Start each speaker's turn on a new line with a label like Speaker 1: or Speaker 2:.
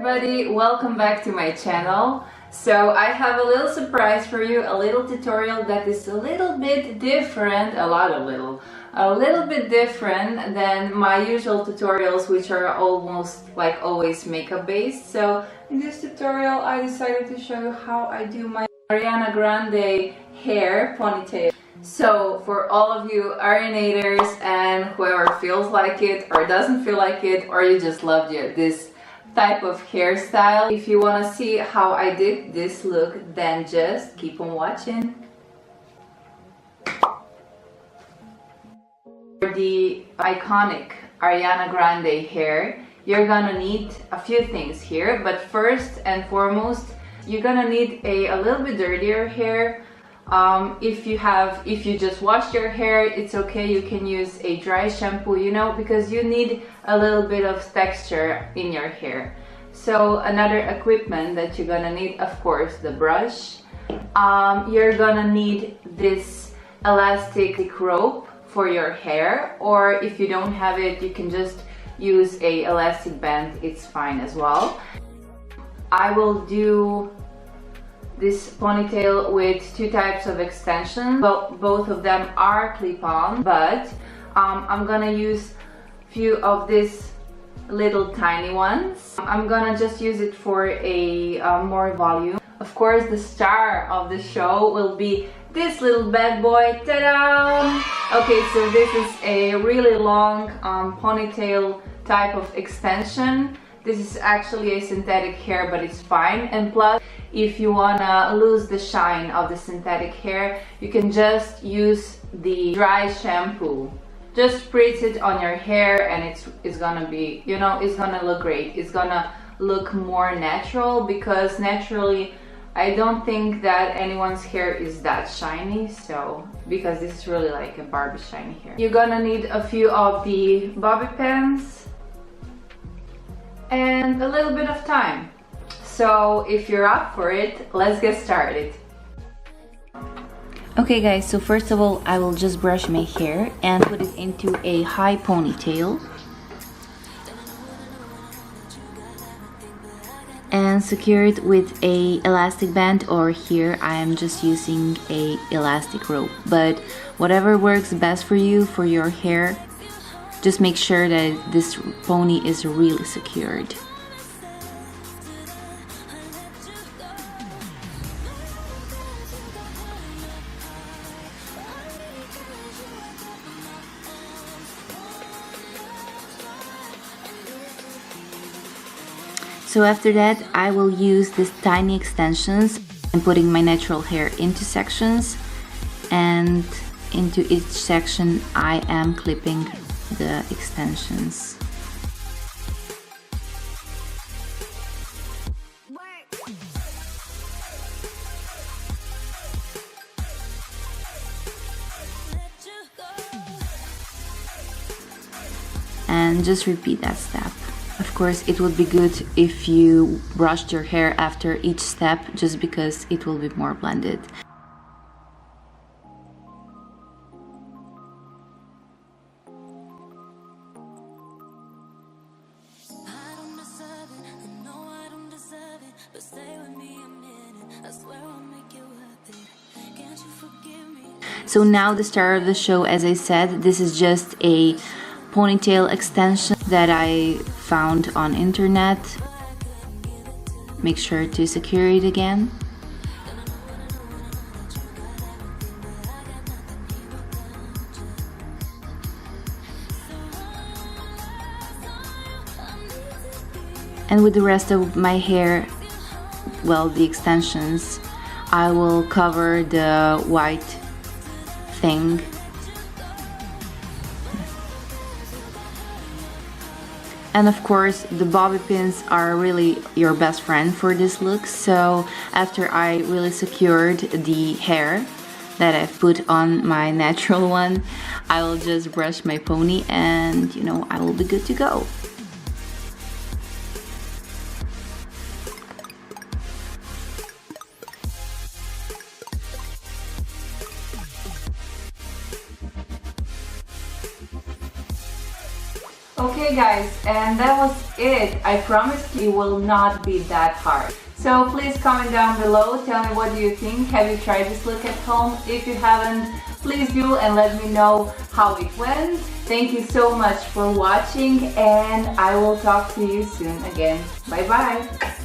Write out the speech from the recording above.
Speaker 1: everybody, welcome back to my channel. So I have a little surprise for you, a little tutorial that is a little bit different, a little bit different than my usual tutorials, which are almost like always makeup based. So in this tutorial I decided to show you how I do my Ariana Grande hair ponytail. So for all of you Arianators and whoever feels like it or doesn't feel like it, or you just loved this type of hairstyle, if you want to see how I did this look, then just keep on watching. For the iconic Ariana Grande hair, you're gonna need a few things here, but first and foremost you're gonna need a little bit dirtier hair. If you just washed your hair, it's okay, you can use a dry shampoo, because you need a little bit of texture in your hair. So another equipment that you're gonna need, of course, the brush. You're gonna need this elastic rope for your hair, or if you don't have it, you can just use a elastic band, it's fine as well. I will do this ponytail with two types of extensions. Well, both of them are clip-on, but I'm gonna use few of these little tiny ones. I'm gonna just use it for a more volume. Of course, the star of the show will be this little bad boy. Ta-da! Okay, so this is a really long ponytail type of extension. This is actually a synthetic hair, but it's fine. And plus, if you wanna lose the shine of the synthetic hair, you can just use the dry shampoo. Just spritz it on your hair and it's gonna be, it's gonna look great. It's gonna look more natural, because naturally I don't think that anyone's hair is that shiny, so because this is really like a Barbie shiny hair. You're gonna need a few of the bobby pins and a little bit of time. So if you're up for it, let's get started.
Speaker 2: Okay guys, so first of all I will just brush my hair and put it into a high ponytail and secure it with a elastic band, or here I am just using a elastic rope, but whatever works best for you for your hair. Just make sure that this pony is really secured. So after that, I will use these tiny extensions and putting my natural hair into sections, and into each section I am clipping the extensions. And just repeat that step. Of course, it would be good if you brushed your hair after each step, just because it will be more blended. So now the star of the show, as I said, this is just a ponytail extension that I found on internet. Make sure to secure it again. And with the rest of my hair, well, the extensions, I will cover the white thing. And of course, the bobby pins are really your best friend for this look. So after I really secured the hair that I've put on my natural one, I will just brush my pony and I will be good to go.
Speaker 1: Okay guys, and that was it. I promise it will not be that hard. So please comment down below, tell me what do you think. Have you tried this look at home? If you haven't, please do and let me know how it went. Thank you so much for watching and I will talk to you soon again. Bye bye!